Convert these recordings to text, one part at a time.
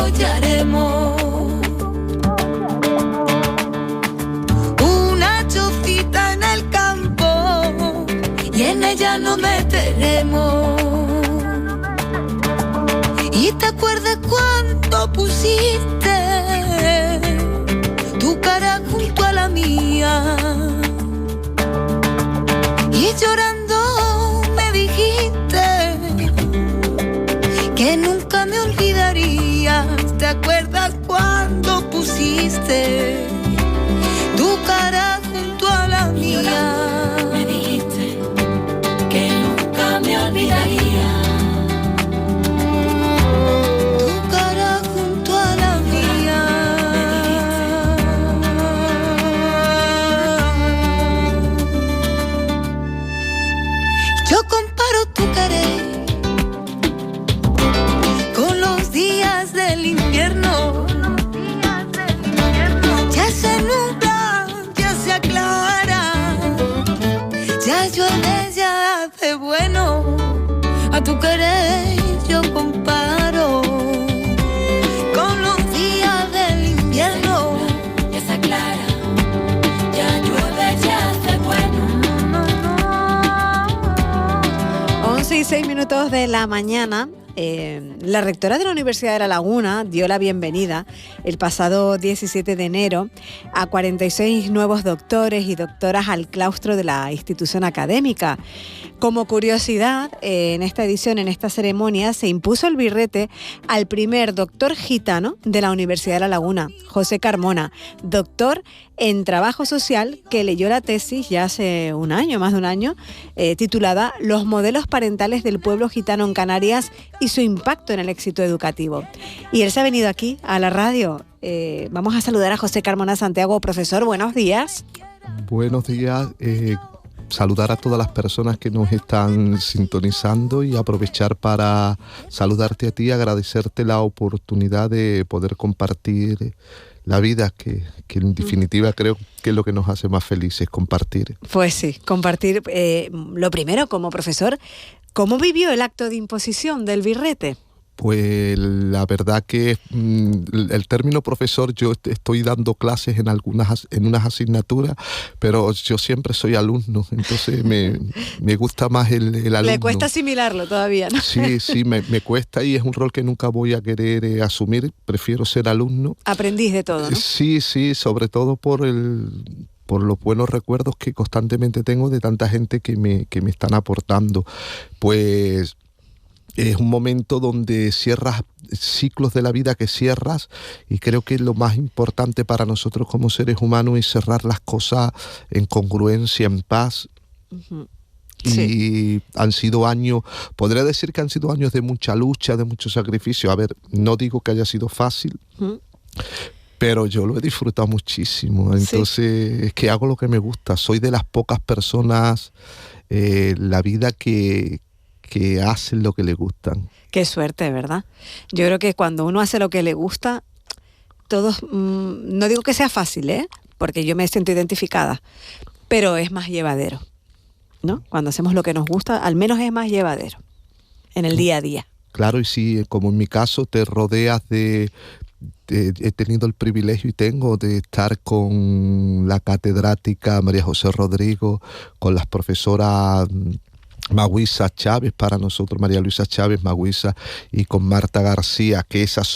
hollaremos. Una chocita en el campo y en ella nos meteremos. ¿Y te acuerdas cuando pusiste tu cara junto a la mía? Y llorando me dijiste que nunca me olvidarías. ¿Te acuerdas cuando pusiste tu cara junto a la mía? Me dijiste que nunca me olvidaría. Tu cara junto a la mía. Yo comparo tu querer con los días del invierno. Ya se nubla, ya se aclara, ya llueve, ya hace bueno. A tu querer yo comparo con los días del invierno. Ya se aclara, ya llueve, ya hace bueno. 11:06 de la mañana. La rectora de la Universidad de La Laguna dio la bienvenida el pasado 17 de enero a 46 nuevos doctores y doctoras al claustro de la institución académica. Como curiosidad, en esta edición, en esta ceremonia, se impuso el birrete al primer doctor gitano de la Universidad de La Laguna, José Carmona, doctor en trabajo social, que leyó la tesis ya hace un año, más de un año, titulada Los modelos parentales del pueblo gitano en Canarias y su impacto en el éxito educativo. Y él se ha venido aquí a la radio. Vamos a saludar a José Carmona Santiago. Profesor, buenos días. Buenos días. Saludar a todas las personas que nos están sintonizando y aprovechar para saludarte a ti, agradecerte la oportunidad de poder compartir la vida, que en definitiva creo que es lo que nos hace más felices, compartir. Pues sí, compartir. Lo primero, como profesor, ¿cómo vivió el acto de imposición del birrete? Pues la verdad que el término profesor, yo estoy dando clases en unas asignaturas, pero yo siempre soy alumno, entonces me gusta más el alumno. Le cuesta asimilarlo todavía, ¿no? Sí, me cuesta y es un rol que nunca voy a querer asumir, prefiero ser alumno. Aprendís de todo, ¿no? Sí, sobre todo por los buenos recuerdos que constantemente tengo de tanta gente que me están aportando. Pues es un momento donde cierras ciclos de la vida que cierras, y creo que lo más importante para nosotros como seres humanos es cerrar las cosas en congruencia, en paz. Uh-huh. Sí. Y han sido años, podría decir que han sido años de mucha lucha, de mucho sacrificio. A ver, no digo que haya sido fácil, pero yo lo he disfrutado muchísimo. Entonces, es que hago lo que me gusta. Soy de las pocas personas la vida que hacen lo que le gustan. Qué suerte, ¿verdad? Yo creo que cuando uno hace lo que le gusta, todos, no digo que sea fácil, porque yo me siento identificada, pero es más llevadero, ¿no? Cuando hacemos lo que nos gusta, al menos es más llevadero en el día a día. Claro, y sí, como en mi caso, te rodeas he tenido el privilegio y tengo de estar con la catedrática María José Rodrigo, con las profesoras Maguisa Chávez, para nosotros María Luisa Chávez, Maguisa, y con Marta García, que esas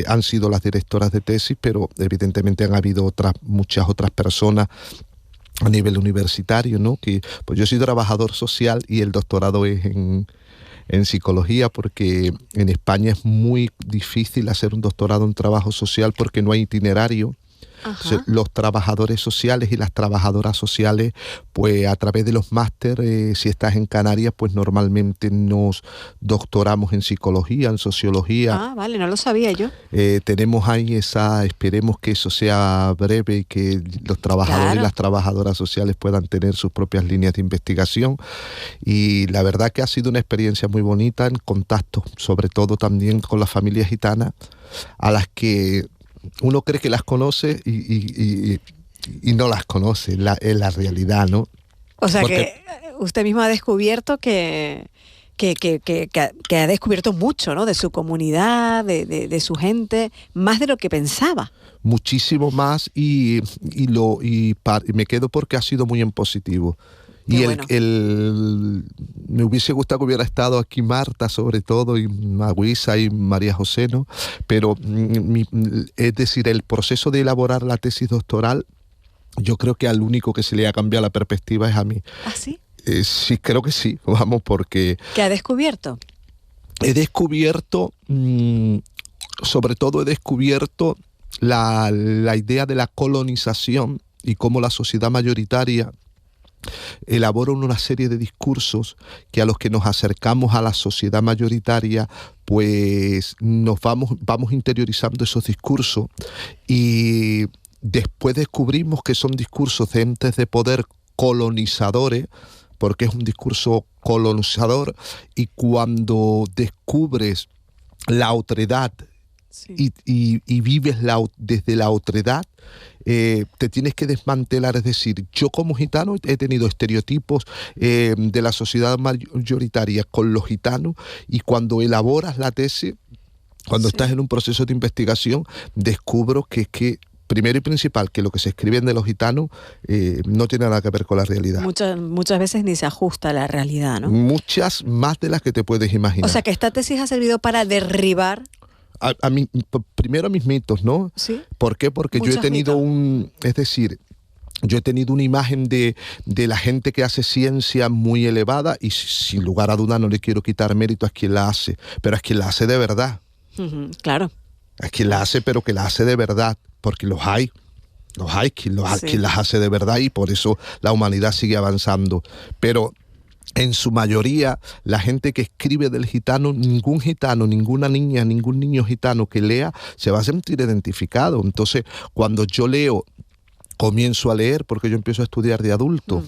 han sido las directoras de tesis, pero evidentemente han habido muchas otras personas a nivel universitario, ¿no? Que pues yo soy trabajador social y el doctorado es en psicología, porque en España es muy difícil hacer un doctorado en trabajo social porque no hay itinerario. Los trabajadores sociales y las trabajadoras sociales, pues a través de los másteres, si estás en Canarias, pues normalmente nos doctoramos en psicología, en sociología. Ah, vale, no lo sabía yo. Tenemos ahí esperemos que eso sea breve y que los trabajadores y las trabajadoras sociales puedan tener sus propias líneas de investigación. Y la verdad que ha sido una experiencia muy bonita, en contacto sobre todo también con las familias gitanas, a las que uno cree que las conoce y no las conoce, es la realidad, ¿no? O sea, porque usted mismo ha descubierto que que ha descubierto mucho, ¿no? De su comunidad, de su gente, más de lo que pensaba. Muchísimo más y me quedo porque ha sido muy en positivo. Qué Y bueno. me hubiese gustado que hubiera estado aquí Marta, sobre todo, y Maguisa y María José, ¿no? Pero es decir, el proceso de elaborar la tesis doctoral, yo creo que al único que se le ha cambiado la perspectiva es a mí. ¿Ah, sí? Sí, creo que sí, vamos, porque ¿Qué ha descubierto? he descubierto, sobre todo he descubierto la idea de la colonización y cómo la sociedad mayoritaria elabora una serie de discursos que a los que nos acercamos a la sociedad mayoritaria, pues nos vamos interiorizando esos discursos y después descubrimos que son discursos de entes de poder colonizadores, porque es un discurso colonizador, y cuando descubres la otredad Sí. y vives desde la otredad, te tienes que desmantelar. Es decir, yo como gitano he tenido estereotipos de la sociedad mayoritaria con los gitanos, y cuando elaboras la tesis, cuando Sí. estás en un proceso de investigación, descubro que primero y principal, que lo que se escriben de los gitanos no tiene nada que ver con la realidad. Muchas veces ni se ajusta a la realidad, ¿no? Muchas más de las que te puedes imaginar. O sea, que esta tesis ha servido para derribar... Primero a mis mitos, ¿no? Sí. ¿Por qué? Porque yo he Muchos tenido mitos. yo he tenido una imagen de la gente que hace ciencia muy elevada, y sin lugar a duda no le quiero quitar mérito a quien la hace, pero a quien la hace de verdad. Claro. A quien la hace, pero que la hace de verdad, porque los hay quien las hace de verdad, y por eso la humanidad sigue avanzando. Pero en su mayoría, la gente que escribe del gitano, ningún gitano, ninguna niña, ningún niño gitano que lea se va a sentir identificado. Entonces, cuando yo leo, comienzo a leer, porque yo empiezo a estudiar de adulto.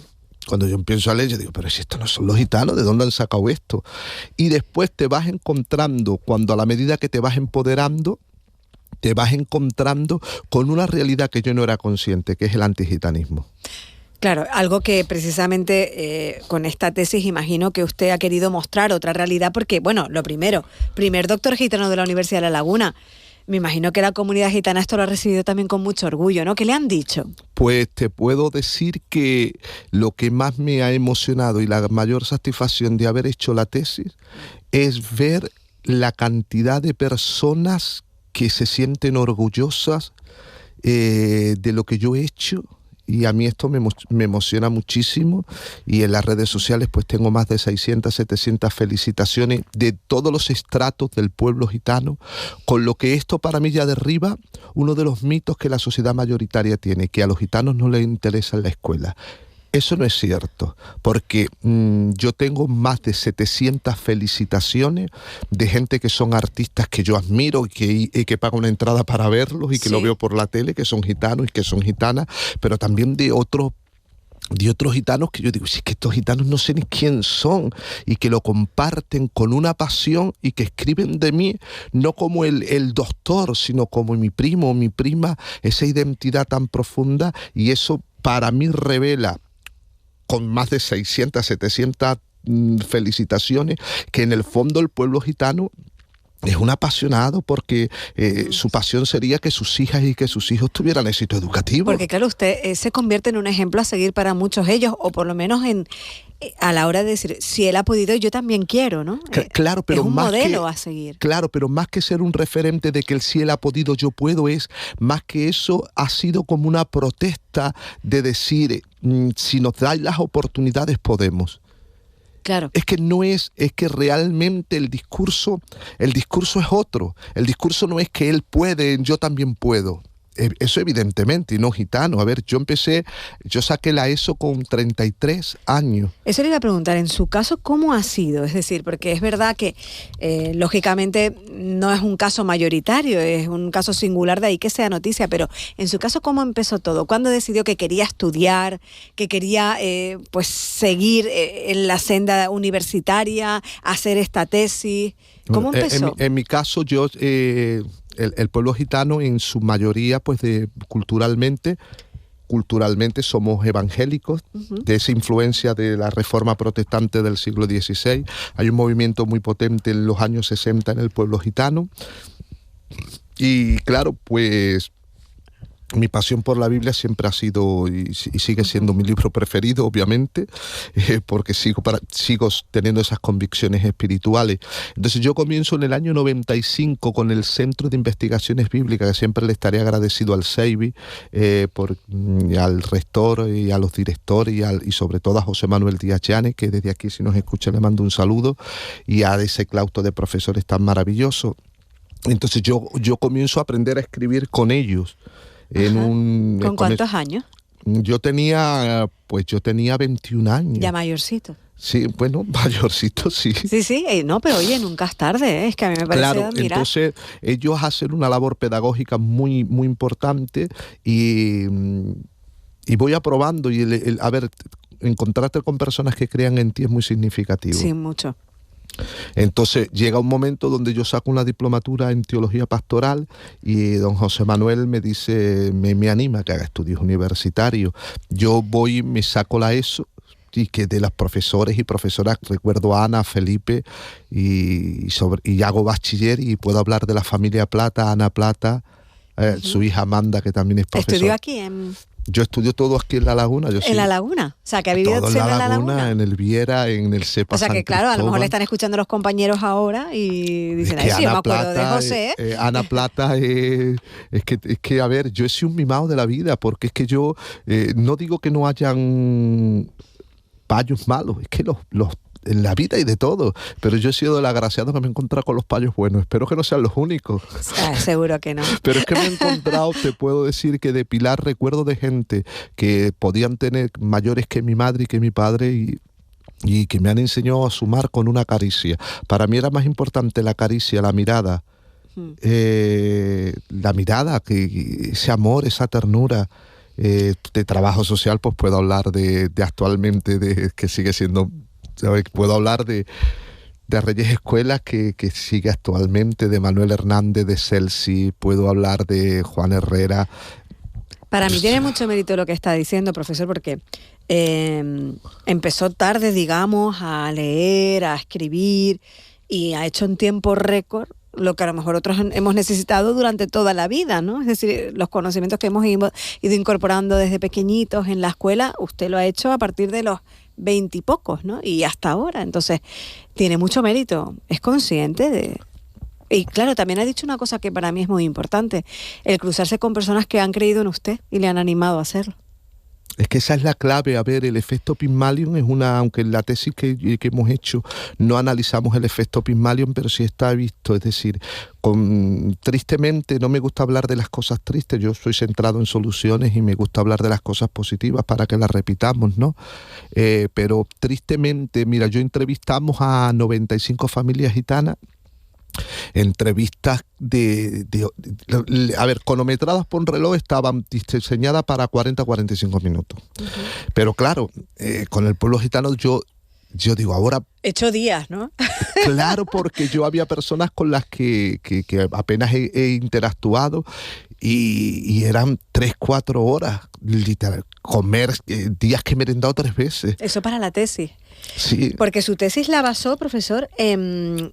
Cuando yo empiezo a leer, yo digo, pero si estos no son los gitanos, ¿de dónde han sacado esto? Y después te vas encontrando, cuando a la medida que te vas empoderando, te vas encontrando con una realidad que yo no era consciente, que es el antigitanismo. Claro, algo que precisamente con esta tesis imagino que usted ha querido mostrar otra realidad, porque, bueno, lo primero, primer doctor gitano de la Universidad de La Laguna. Me imagino que la comunidad gitana esto lo ha recibido también con mucho orgullo, ¿no? ¿Qué le han dicho? Pues te puedo decir que lo que más me ha emocionado y la mayor satisfacción de haber hecho la tesis es ver la cantidad de personas que se sienten orgullosas de lo que yo he hecho. Y a mí esto me emociona muchísimo, y en las redes sociales pues tengo más de 600, 700 felicitaciones de todos los estratos del pueblo gitano, con lo que esto para mí ya derriba uno de los mitos que la sociedad mayoritaria tiene, que a los gitanos no les interesa la escuela. Eso no es cierto, porque yo tengo más de 700 felicitaciones de gente que son artistas que yo admiro y que paga una entrada para verlos y que lo veo por la tele, que son gitanos y que son gitanas, pero también de otros gitanos que yo digo, si es que estos gitanos no sé ni quién son, y que lo comparten con una pasión y que escriben de mí no como el doctor, sino como mi primo o mi prima, esa identidad tan profunda. Y eso para mí revela, con más de 600, 700 felicitaciones, que en el fondo el pueblo gitano es un apasionado, porque su pasión sería que sus hijas y que sus hijos tuvieran éxito educativo. Porque claro, usted se convierte en un ejemplo a seguir para muchos ellos, o por lo menos a la hora de decir, si él ha podido, yo también quiero, ¿no? Claro, pero es un más modelo a seguir. Claro, pero más que ser un referente de que si él ha podido, yo puedo, es más que eso, ha sido como una protesta de decir, si nos dais las oportunidades, podemos. Claro. Es que realmente el discurso es otro. El discurso no es que él puede, yo también puedo. Eso evidentemente, y no gitano. A ver, yo saqué la ESO con 33 años. Eso le iba a preguntar, en su caso, ¿cómo ha sido? Es decir, porque es verdad que, lógicamente, no es un caso mayoritario, es un caso singular, de ahí que sea noticia, pero en su caso, ¿cómo empezó todo? ¿Cuándo decidió que quería estudiar, que quería pues seguir en la senda universitaria, hacer esta tesis? ¿Cómo empezó? En mi caso, yo... el pueblo gitano en su mayoría, pues culturalmente, culturalmente somos evangélicos, de esa influencia de la Reforma Protestante del siglo XVI. Hay un movimiento muy potente en los años 60 en el pueblo gitano. Y claro, pues mi pasión por la Biblia siempre ha sido y sigue siendo mi libro preferido, obviamente, porque sigo teniendo esas convicciones espirituales. Entonces yo comienzo en el año 95 con el Centro de Investigaciones Bíblicas, que siempre le estaré agradecido al CEIBI, al rector y a los directores y sobre todo a José Manuel Díaz Llanes, que desde aquí, si nos escucha, le mando un saludo, y a ese claustro de profesores tan maravilloso. Entonces yo comienzo a aprender a escribir con ellos. ¿Con cuántos años? Yo tenía 21 años. Ya mayorcito. Sí, bueno, mayorcito, sí. Sí, no, pero oye, nunca es tarde, es que a mí me parece claro, admirar. Entonces ellos hacen una labor pedagógica muy, muy importante y voy aprobando y a ver, encontrarte con personas que crean en ti es muy significativo. Sí, mucho. Entonces llega un momento donde yo saco una diplomatura en teología pastoral y don José Manuel me dice, me anima a que haga estudios universitarios. Yo voy, me saco la ESO, y que de las profesores y profesoras recuerdo a Ana, Felipe, y hago bachiller y puedo hablar de la familia Plata, Ana Plata, su hija Amanda, que también es profesora. ¿Estudió aquí en...? Yo estudio todo aquí en La Laguna. ¿En La Laguna? O sea, que ha vivido todo siempre en La Laguna. En el Viera, en el CEPA. O sea, que claro, a lo mejor le están escuchando los compañeros ahora y dicen, sí, yo me acuerdo de José. Ana Plata, es que, a ver, yo he sido un mimado de la vida, porque es que yo no digo que no hayan payos malos, es que los en la vida y de todo, pero yo he sido el agraciado que me he encontrado con los payos buenos. Espero que no sean los únicos. Seguro que no. Pero es que me he encontrado, te puedo decir que de Pilar recuerdo de gente que podían tener mayores que mi madre y que mi padre y que me han enseñado a sumar con una caricia. Para mí era más importante la caricia, la mirada, que ese amor, esa ternura. De trabajo social, pues puedo hablar de actualmente, que sigue siendo... Puedo hablar de Reyes Escuelas, que sigue actualmente, de Manuel Hernández, de Celsi, puedo hablar de Juan Herrera. Para mí tiene mucho mérito lo que está diciendo, profesor, porque empezó tarde, digamos, a leer, a escribir, y ha hecho en tiempo récord lo que a lo mejor otros hemos necesitado durante toda la vida, ¿no? Es decir, los conocimientos que hemos ido incorporando desde pequeñitos en la escuela, usted lo ha hecho a partir de los 20 y pocos, ¿no? Y hasta ahora. Entonces, tiene mucho mérito. Es consciente de... Y claro, también ha dicho una cosa que para mí es muy importante, el cruzarse con personas que han creído en usted y le han animado a hacerlo. Es que esa es la clave. A ver, el efecto Pygmalion es aunque en la tesis que hemos hecho no analizamos el efecto Pygmalion, pero sí está visto. Es decir, tristemente no me gusta hablar de las cosas tristes, yo soy centrado en soluciones y me gusta hablar de las cosas positivas para que las repitamos, ¿no? Pero tristemente, mira, yo entrevistamos a 95 familias gitanas, entrevistas a ver, cronometradas por un reloj, estaban diseñadas para 40-45 minutos. Pero claro, con el pueblo gitano yo digo, ahora... Hecho días, ¿no? Claro, porque yo había personas con las que apenas he interactuado y eran 3-4 horas, literal, comer, días que he merendado 3 veces. Eso para la tesis. Sí. Porque su tesis la basó, profesor, en...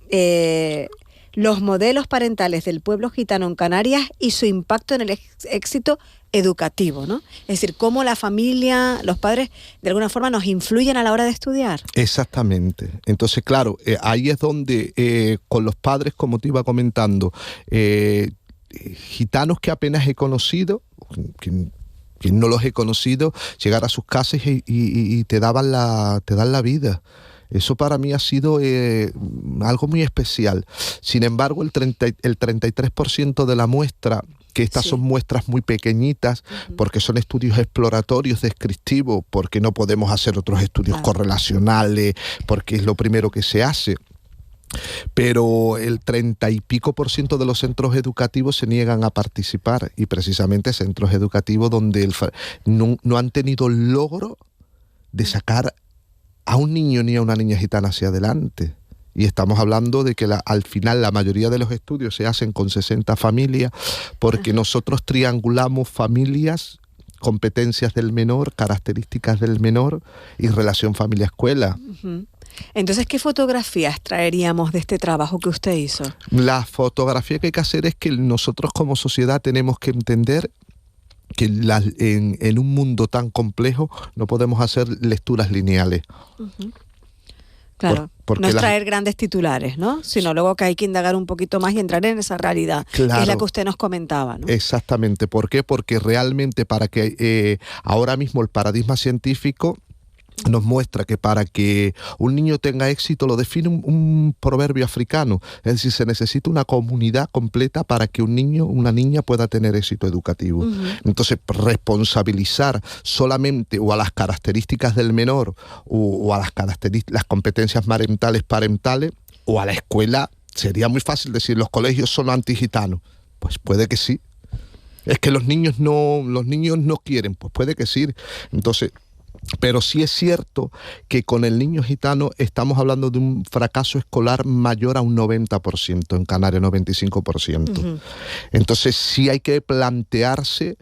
los modelos parentales del pueblo gitano en Canarias y su impacto en el éxito educativo, ¿no? Es decir, cómo la familia, los padres, de alguna forma nos influyen a la hora de estudiar. Exactamente. Entonces, claro, ahí es donde con los padres, como te iba comentando, gitanos que apenas he conocido, que no los he conocido, llegar a sus casas y te dan la vida. Eso para mí ha sido algo muy especial. Sin embargo, el 33% de la muestra, que estas son muestras muy pequeñitas, porque son estudios exploratorios, descriptivos, porque no podemos hacer otros estudios correlacionales, porque es lo primero que se hace. Pero el 30 y pico % de los centros educativos se niegan a participar, y precisamente centros educativos donde no han tenido el logro de sacar a un niño ni a una niña gitana hacia adelante. Y estamos hablando de que al final la mayoría de los estudios se hacen con 60 familias, porque nosotros triangulamos familias competencias del menor, características del menor y relación familia-escuela. Uh-huh. Entonces, ¿qué fotografías traeríamos de este trabajo que usted hizo? La fotografía que hay que hacer es que nosotros como sociedad tenemos que entender que en un mundo tan complejo no podemos hacer lecturas lineales. Uh-huh. Claro, no es traer grandes titulares, ¿no? Sino luego que hay que indagar un poquito más y entrar en esa realidad, claro, que es la que usted nos comentaba, ¿no? Exactamente. ¿Por qué? Porque realmente para que ahora mismo el paradigma científico nos muestra que para que un niño tenga éxito lo define un proverbio africano. Es decir, se necesita una comunidad completa para que un niño, una niña pueda tener éxito educativo. Uh-huh. Entonces, responsabilizar solamente o a las características del menor o a las competencias parentales o a la escuela, sería muy fácil decir los colegios son antigitanos. Pues puede que sí. Es que los niños no quieren, pues puede que sí. Entonces, pero sí es cierto que con el niño gitano estamos hablando de un fracaso escolar mayor a un 90%, en Canarias 95%. Uh-huh. Entonces sí hay que plantearse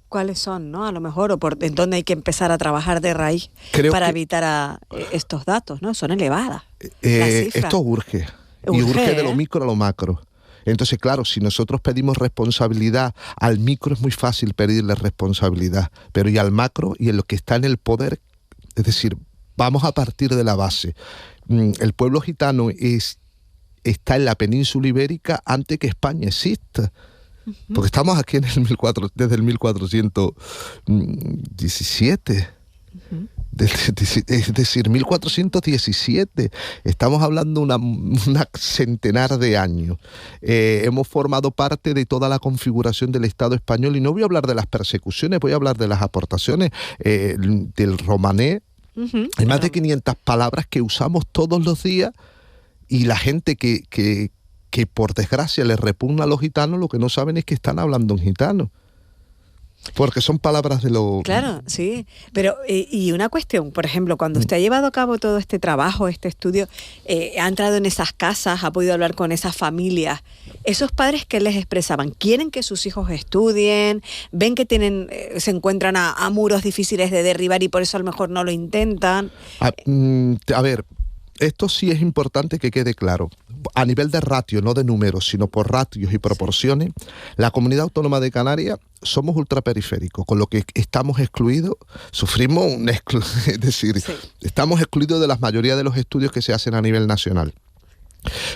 cuáles son, ¿no? A lo mejor, o por en dónde hay que empezar a trabajar de raíz para evitar estos datos, ¿no? Son elevadas. Esto urge. Y urge de lo micro a lo macro. Entonces, claro, si nosotros pedimos responsabilidad, al micro es muy fácil pedirle responsabilidad, pero y al macro y en lo que está en el poder, es decir, vamos a partir de la base. El pueblo gitano está en la península ibérica antes que España exista. Uh-huh. Porque estamos aquí en desde el 1417. Uh-huh. Es decir, 1417. Estamos hablando una centenar de años. Hemos formado parte de toda la configuración del Estado español y no voy a hablar de las persecuciones, voy a hablar de las aportaciones del romané. Uh-huh. Hay más de 500 palabras que usamos todos los días y la gente que por desgracia les repugna a los gitanos, lo que no saben es que están hablando en gitano. Porque son palabras de lo... Claro, sí. Pero, y una cuestión, por ejemplo, cuando usted ha llevado a cabo todo este trabajo, este estudio, ha entrado en esas casas, ha podido hablar con esas familias, esos padres que les expresaban, ¿quieren que sus hijos estudien? ¿Ven que se encuentran a muros difíciles de derribar y por eso a lo mejor no lo intentan? A ver, esto sí es importante que quede claro. A nivel de ratio, no de números, sino por ratios y proporciones, sí. La Comunidad Autónoma de Canarias somos ultraperiféricos, con lo que estamos excluidos, sufrimos es decir, sí. Estamos excluidos de la mayoría de los estudios que se hacen a nivel nacional.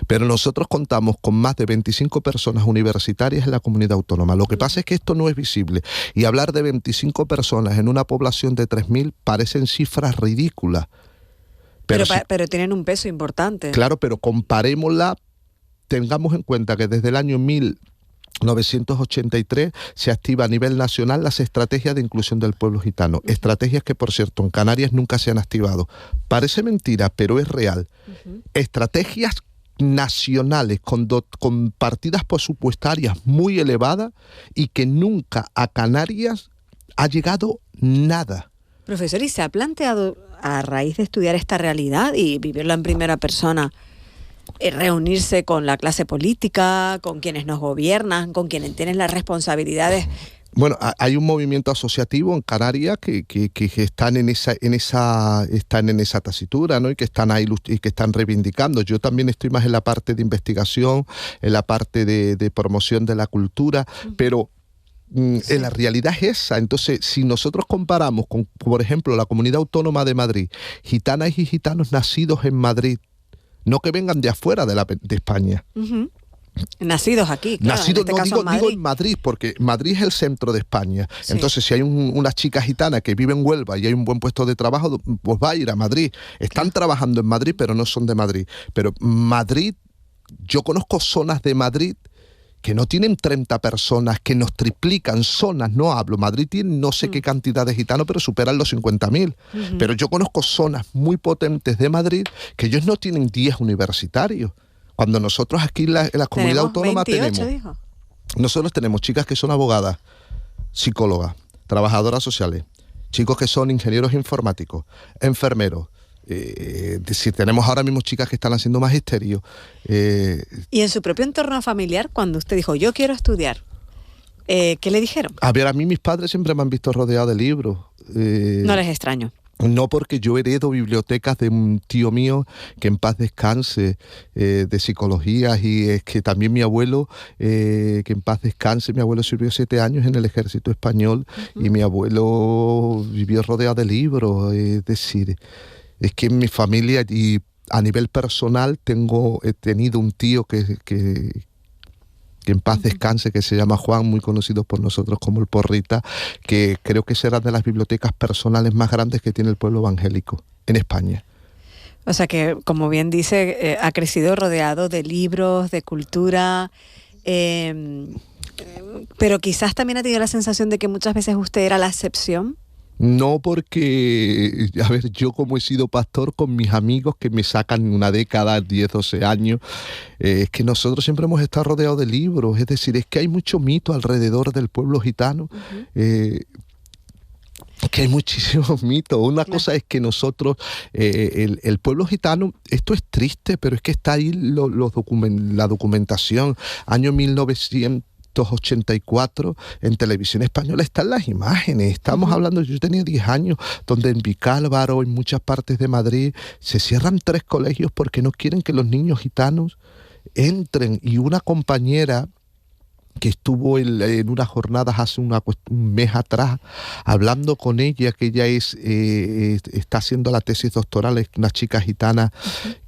Pero nosotros contamos con más de 25 personas universitarias en la comunidad autónoma. Lo que pasa es que esto no es visible. Y hablar de 25 personas en una población de 3.000 parecen cifras ridículas. Pero tienen un peso importante. Claro, pero comparémosla, tengamos en cuenta que desde el año 1983 se activa a nivel nacional las estrategias de inclusión del pueblo gitano. Uh-huh. Estrategias que, por cierto, en Canarias nunca se han activado. Parece mentira, pero es real. Uh-huh. Estrategias nacionales con partidas presupuestarias muy elevadas y que nunca a Canarias ha llegado nada. Profesor, ¿y se ha planteado, a raíz de estudiar esta realidad y vivirla en primera persona, reunirse con la clase política, con quienes nos gobiernan, con quienes tienen las responsabilidades? Bueno, hay un movimiento asociativo en Canarias que están en esa tesitura, ¿no? Y que están ahí y que están reivindicando. Yo también estoy más en la parte de investigación, en la parte de promoción de la cultura, pero sí. La realidad es esa. Entonces, si nosotros comparamos con, por ejemplo, la Comunidad Autónoma de Madrid, gitanas y gitanos nacidos en Madrid, no que vengan de afuera de España. Uh-huh. Nacidos aquí, claro. Nacidos, en este caso digo en Madrid, porque Madrid es el centro de España. Sí. Entonces, si hay una chica gitana que vive en Huelva y hay un buen puesto de trabajo, pues va a ir a Madrid. Están trabajando en Madrid, pero no son de Madrid. Pero Madrid, yo conozco zonas de Madrid que no tienen 30 personas, que nos triplican zonas, no hablo. Madrid tiene no sé qué cantidad de gitanos, pero superan los 50.000. Uh-huh. Pero yo conozco zonas muy potentes de Madrid que ellos no tienen 10 universitarios. Cuando nosotros aquí en la comunidad autónoma 28, nosotros tenemos chicas que son abogadas, psicólogas, trabajadoras sociales, chicos que son ingenieros informáticos, enfermeros. Es decir, tenemos ahora mismo chicas que están haciendo magisterio. Y en su propio entorno familiar, cuando usted dijo, yo quiero estudiar, ¿Qué le dijeron? A ver, a mí mis padres siempre me han visto rodeado de libros. No les extraño. No, porque yo heredo bibliotecas de un tío mío, que en paz descanse, de psicología, y es que también mi abuelo, que en paz descanse, mi abuelo sirvió 7 años en el ejército español, y mi abuelo vivió rodeado de libros. Es decir, es que en mi familia y a nivel personal he tenido un tío que en paz descanse, que se llama Juan, muy conocido por nosotros como el Porrita, que creo que será de las bibliotecas personales más grandes que tiene el pueblo evangélico en España. O sea que, como bien dice, ha crecido rodeado de libros, de cultura, pero quizás también ha tenido la sensación de que muchas veces usted era la excepción. No, porque, a ver, yo como he sido pastor con mis amigos que me sacan una década, 10, 12 años, es que nosotros siempre hemos estado rodeados de libros. Es decir, es que hay mucho mito alrededor del pueblo gitano. Que hay muchísimos mitos. Una cosa es que nosotros, el pueblo gitano, esto es triste, pero es que está ahí la documentación. Año 1984, en Televisión Española están las imágenes. Estamos hablando, yo tenía 10 años, donde en Vicálvaro, en muchas partes de Madrid, se cierran 3 colegios porque no quieren que los niños gitanos entren. Y una compañera que estuvo en unas jornadas hace un mes atrás, hablando con ella, que ella está haciendo la tesis doctoral, es una chica gitana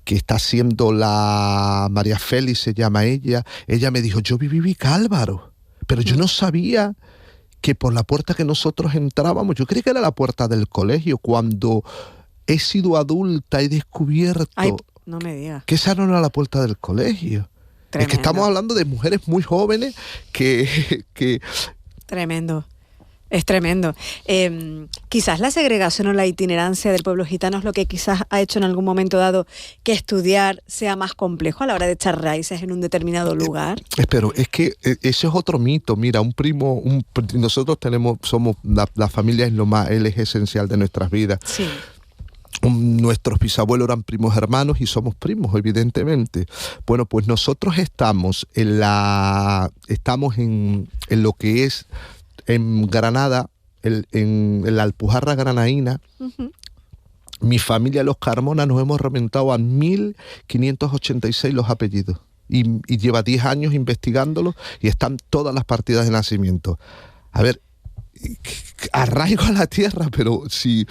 que está haciendo la María Félix, se llama ella me dijo, yo viví Vicálvaro, pero yo no sabía que por la puerta que nosotros entrábamos, yo creí que era la puerta del colegio. Cuando he sido adulta, he descubierto no me diga que esa no era la puerta del colegio. Tremendo. Es que estamos hablando de mujeres muy jóvenes que... Tremendo. Es tremendo. Quizás la segregación o la itinerancia del pueblo gitano es lo que quizás ha hecho en algún momento dado que estudiar sea más complejo a la hora de echar raíces en un determinado lugar. Pero es que ese es otro mito. Mira, nosotros somos la familia él es esencial de nuestras vidas. Sí. Nuestros bisabuelos eran primos hermanos y somos primos, evidentemente. Bueno, pues nosotros estamos en lo que es en Granada, en la Alpujarra granaína. Mi familia, los Carmona, nos hemos reventado a 1586 los apellidos. Y lleva 10 años investigándolo y están todas las partidas de nacimiento. A ver, arraigo a la tierra, pero si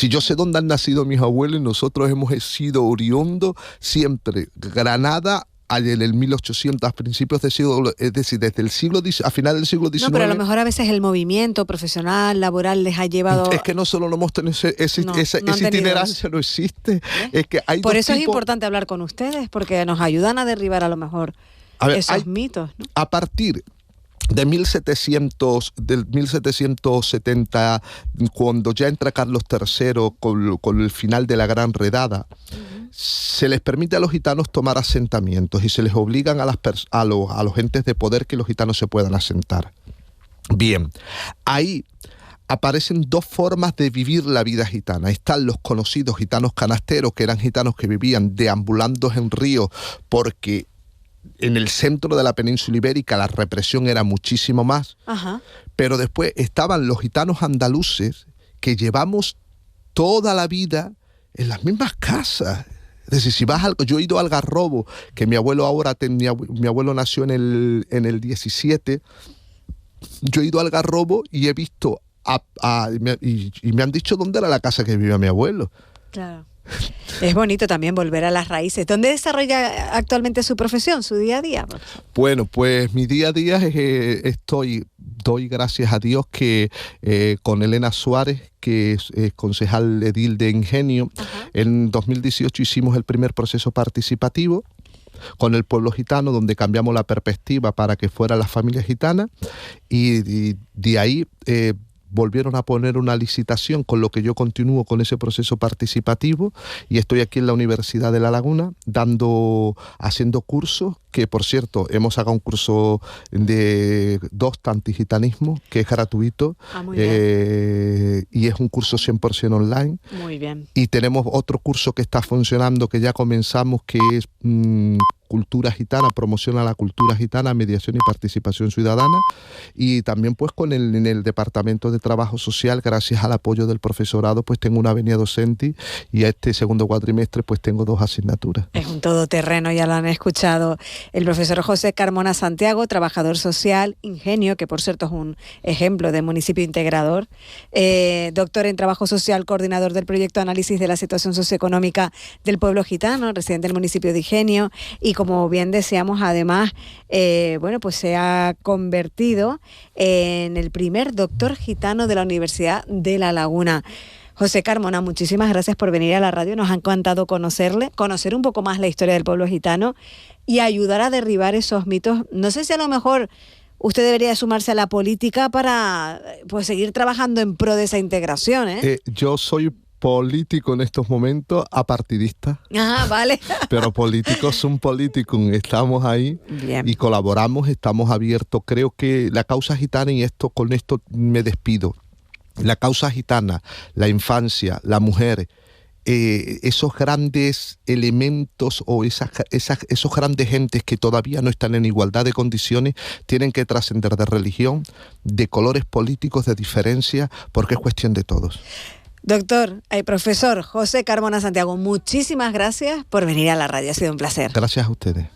yo sé dónde han nacido mis abuelos, y nosotros hemos sido oriundos siempre. Granada, en el 1800, a principios del siglo, es decir, desde el siglo a final del siglo XIX. No, pero a lo mejor a veces el movimiento profesional, laboral, les ha llevado... Es que no solo no hemos tenido esa itinerancia, no existe. Es que hay Por eso es importante hablar con ustedes, porque nos ayudan a derribar a lo mejor esos mitos, ¿no? A partir del 1770, cuando ya entra Carlos III con el final de la Gran Redada, se les permite a los gitanos tomar asentamientos y se les obligan a los entes de poder que los gitanos se puedan asentar. Bien, ahí aparecen 2 formas de vivir la vida gitana. Están los conocidos gitanos canasteros, que eran gitanos que vivían deambulando en ríos porque en el centro de la península ibérica la represión era muchísimo más. Pero después estaban los gitanos andaluces, que llevamos toda la vida en las mismas casas. Es decir, yo he ido al Algarrobo, que mi abuelo nació en el 17, yo he ido al Algarrobo y he visto y me han dicho dónde era la casa que vivía mi abuelo. Claro. Es bonito también volver a las raíces. ¿Dónde desarrolla actualmente su profesión, su día a día? Bueno, pues mi día a día doy gracias a Dios que con Elena Suárez, que es concejal edil de Ingenio, en 2018 hicimos el primer proceso participativo con el pueblo gitano, donde cambiamos la perspectiva para que fuera la familia gitana, y de ahí volvieron a poner una licitación, con lo que yo continúo con ese proceso participativo, y estoy aquí en la Universidad de La Laguna haciendo cursos, que por cierto hemos sacado un curso de DOST antigitanismo, que es gratuito, y es un curso 100% online. Muy bien. Y tenemos otro curso que está funcionando, que ya comenzamos, que es cultura gitana, promoción a la cultura gitana, mediación y participación ciudadana, y también pues en el Departamento de Trabajo Social, gracias al apoyo del profesorado, pues tengo una venia docente y a este segundo cuatrimestre pues tengo 2 asignaturas. Es un todoterreno, ya lo han escuchado. El profesor José Carmona Santiago, trabajador social, Ingenio, que por cierto es un ejemplo de municipio integrador, doctor en Trabajo Social, coordinador del proyecto Análisis de la Situación Socioeconómica del Pueblo Gitano, residente del municipio de Ingenio, y como bien decíamos, además, pues se ha convertido en el primer doctor gitano de la Universidad de La Laguna. José Carmona, muchísimas gracias por venir a la radio, nos ha encantado conocerle, conocer un poco más la historia del pueblo gitano y ayudar a derribar esos mitos. No sé si a lo mejor usted debería sumarse a la política para pues seguir trabajando en pro de esa integración, ¿eh? Yo soy político en estos momentos, apartidista. Ah, vale. Pero políticos son políticos, estamos ahí. Bien. Y colaboramos, estamos abiertos. Creo que la causa gitana, y con esto me despido, la causa gitana, la infancia, la mujer, esos grandes elementos o esos grandes gentes que todavía no están en igualdad de condiciones tienen que trascender de religión, de colores políticos, de diferencia, porque es cuestión de todos. Doctor, profesor José Carmona Santiago, muchísimas gracias por venir a la radio, ha sido un placer. Gracias a ustedes.